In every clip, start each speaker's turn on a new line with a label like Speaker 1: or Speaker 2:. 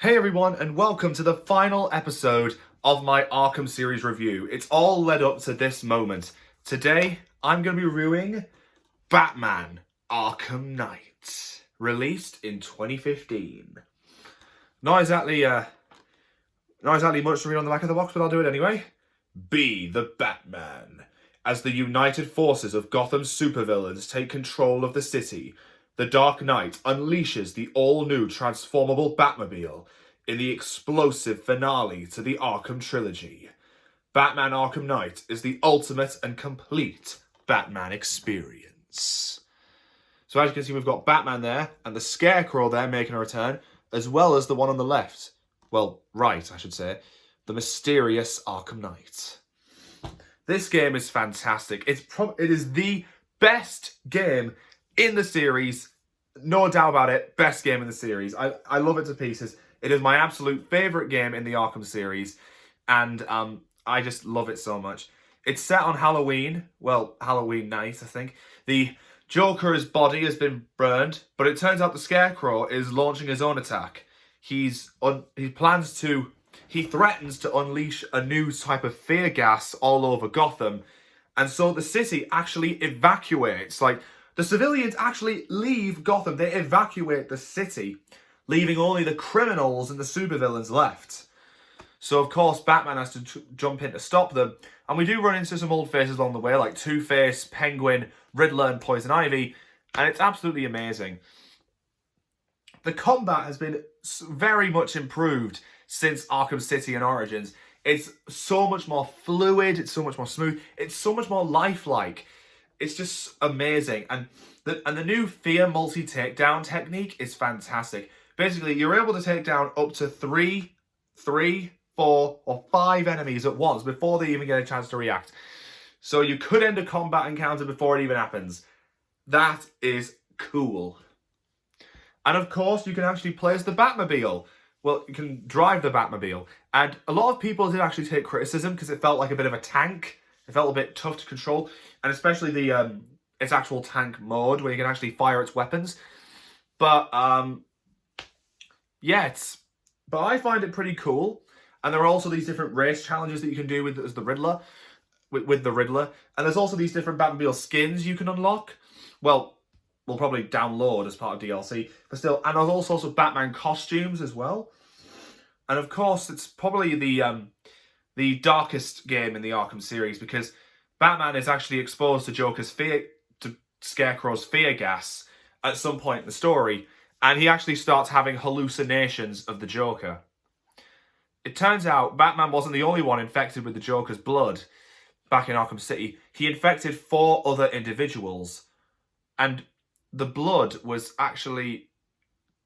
Speaker 1: Hey everyone, and welcome to the final episode of my Arkham series review. It's all led up to this moment. Today, I'm going to be reviewing Batman Arkham Knight, released in 2015. Not exactly much to read on the back of the box, but I'll do it anyway. Be the Batman. As the united forces of Gotham's supervillains take control of the city, the Dark Knight unleashes the all-new transformable Batmobile in the explosive finale to the Arkham trilogy. Batman Arkham Knight is the ultimate and complete Batman experience. So as you can see, we've got Batman there, and the Scarecrow there making a return, as well as the one on the left. Well, right, I should say. The mysterious Arkham Knight. This game is fantastic. It is the best game in the series, no doubt about it. Best game in the series. I love it to pieces. It is my absolute favourite game in the Arkham series, and I just love it so much. It's set on Halloween. Well, Halloween night, I think. The Joker's body has been burned, but it turns out the Scarecrow is launching his own attack. He threatens to unleash a new type of fear gas all over Gotham, and so the city actually evacuates. Like, the civilians actually leave Gotham. They evacuate the city, leaving only the criminals and the supervillains left. So, of course, Batman has to jump in to stop them. And we do run into some old faces along the way, like Two-Face, Penguin, Riddler, and Poison Ivy. And it's absolutely amazing. The combat has been very much improved since Arkham City and Origins. It's so much more fluid. It's so much more smooth. It's so much more lifelike. It's just amazing. And the new Fear multi-takedown technique is fantastic. Basically, you're able to take down up to three, 4, or 5 enemies at once before they even get a chance to react. So you could end a combat encounter before it even happens. That is cool. And of course, you can actually play as the Batmobile. Well, you can drive the Batmobile. And a lot of people did actually take criticism because it felt like a bit of a tank. It felt a bit tough to control. And especially its actual tank mode where you can actually fire its weapons. But, yeah, but I find it pretty cool. And there are also these different race challenges that you can do with the Riddler. With the Riddler. And there's also these different Batmobile skins you can unlock. Well, we'll probably download as part of DLC. But still, and there's all sorts of Batman costumes as well. And of course, it's probably the darkest game in the Arkham series because Batman is actually exposed to Scarecrow's fear gas at some point in the story, and he actually starts having hallucinations of the Joker. It turns out Batman wasn't the only one infected with the Joker's blood back in Arkham City. He infected 4 other individuals, and the blood was actually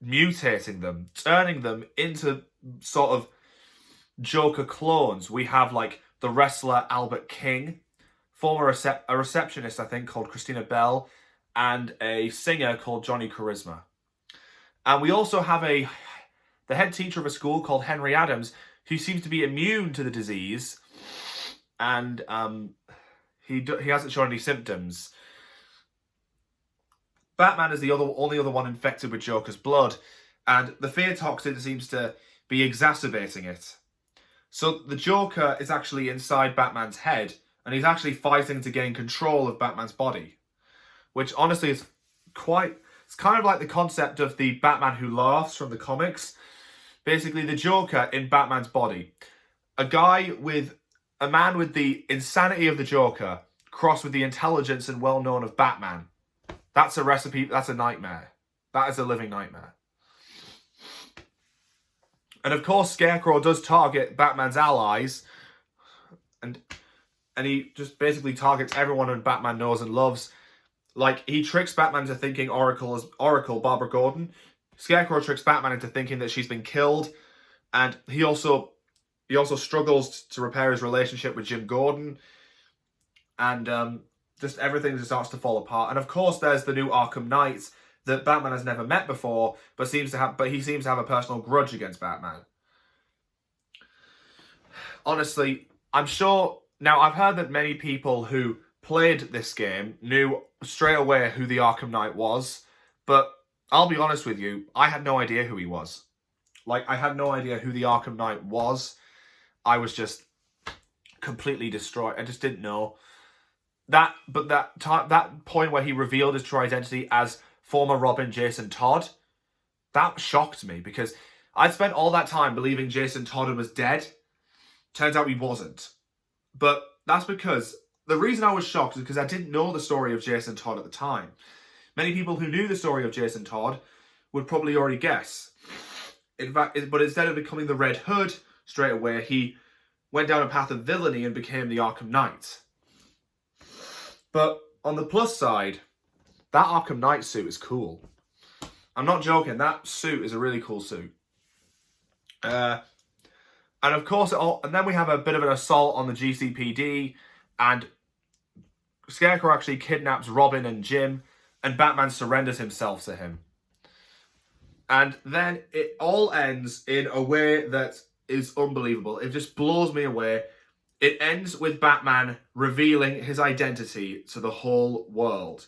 Speaker 1: mutating them, turning them into sort of Joker clones. We have like the wrestler Albert King, a receptionist I think called Christina Bell, and a singer called Johnny Charisma. And we also have the head teacher of a school called Henry Adams, who seems to be immune to the disease, and he hasn't shown any symptoms. Batman is the only other one infected with Joker's blood, and the fear toxin seems to be exacerbating it. So the Joker is actually inside Batman's head, and he's actually fighting to gain control of Batman's body, which honestly is it's kind of like the concept of the Batman Who Laughs from the comics. Basically, the Joker in Batman's body. A man with the insanity of the Joker crossed with the intelligence and well-known of Batman. That's a recipe, that's a nightmare. That is a living nightmare. And of course, Scarecrow does target Batman's allies, and he just basically targets everyone who Batman knows and loves. Like, he tricks Batman into thinking Oracle is Barbara Gordon. Scarecrow tricks Batman into thinking that she's been killed, and he also struggles to repair his relationship with Jim Gordon, and just everything just starts to fall apart. And of course, there's the new Arkham Knight that Batman has never met before, but he seems to have a personal grudge against Batman. Honestly, I'm sure. Now, I've heard that many people who played this game knew straight away who the Arkham Knight was, but I'll be honest with you, I had no idea who he was. Like, I had no idea who the Arkham Knight was. I was just completely destroyed. I just didn't know. That point where he revealed his true identity as former Robin Jason Todd, that shocked me because I'd spent all that time believing Jason Todd was dead. Turns out he wasn't. But that's because the reason I was shocked is because I didn't know the story of Jason Todd at the time. Many people who knew the story of Jason Todd would probably already guess. In fact, but instead of becoming the Red Hood straight away, he went down a path of villainy and became the Arkham Knight. But on the plus side, that Arkham Knight suit is cool. I'm not joking, that suit is a really cool suit. And of course, and then we have a bit of an assault on the GCPD, and Scarecrow actually kidnaps Robin and Jim, and Batman surrenders himself to him. And then it all ends in a way that is unbelievable. It just blows me away. It ends with Batman revealing his identity to the whole world.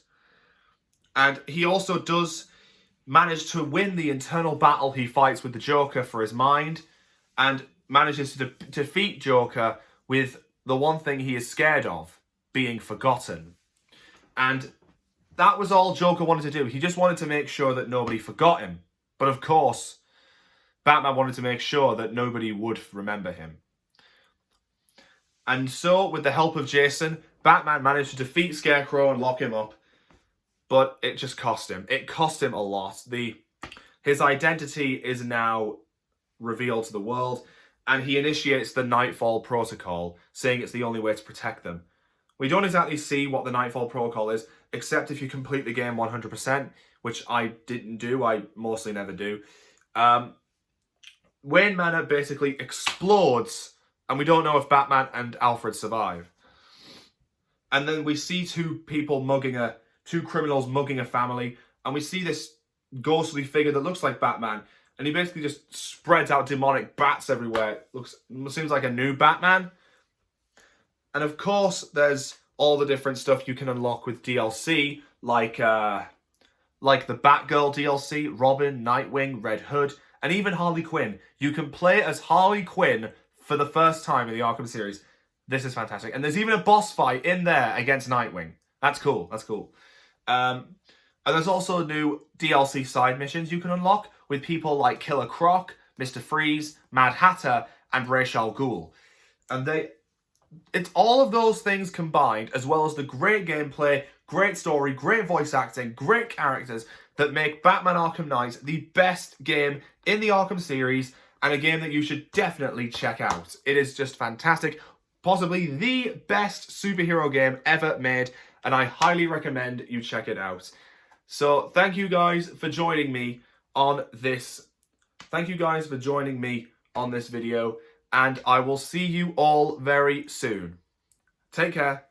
Speaker 1: And he also does manage to win the internal battle he fights with the Joker for his mind, and manages to defeat Joker with the one thing he is scared of, being forgotten. And that was all Joker wanted to do. He just wanted to make sure that nobody forgot him. But of course, Batman wanted to make sure that nobody would remember him. And so, with the help of Jason, Batman managed to defeat Scarecrow and lock him up. But it just cost him. It cost him a lot. His identity is now revealed to the world, and he initiates the Nightfall Protocol, saying it's the only way to protect them. We don't exactly see what the Nightfall Protocol is, except if you complete the game 100%, which I didn't do. I mostly never do. Wayne Manor basically explodes, and we don't know if Batman and Alfred survive. And then we see two criminals mugging a family, and we see this ghostly figure that looks like Batman, and he basically just spreads out demonic bats everywhere. Seems like a new Batman. And of course, there's all the different stuff you can unlock with DLC, like the Batgirl DLC, Robin, Nightwing, Red Hood, and even Harley Quinn. You can play as Harley Quinn for the first time in the Arkham series. This is fantastic. And there's even a boss fight in there against Nightwing. That's cool. That's cool. And there's also new DLC side missions you can unlock with people like Killer Croc, Mr. Freeze, Mad Hatter, and Ra's al Ghul. And it's all of those things combined, as well as the great gameplay, great story, great voice acting, great characters that make Batman Arkham Knight the best game in the Arkham series, and a game that you should definitely check out. It is just fantastic. Possibly the best superhero game ever made, and I highly recommend you check it out. So thank you guys for joining me on this. Thank you guys for joining me on this video, and I will see you all very soon. Take care.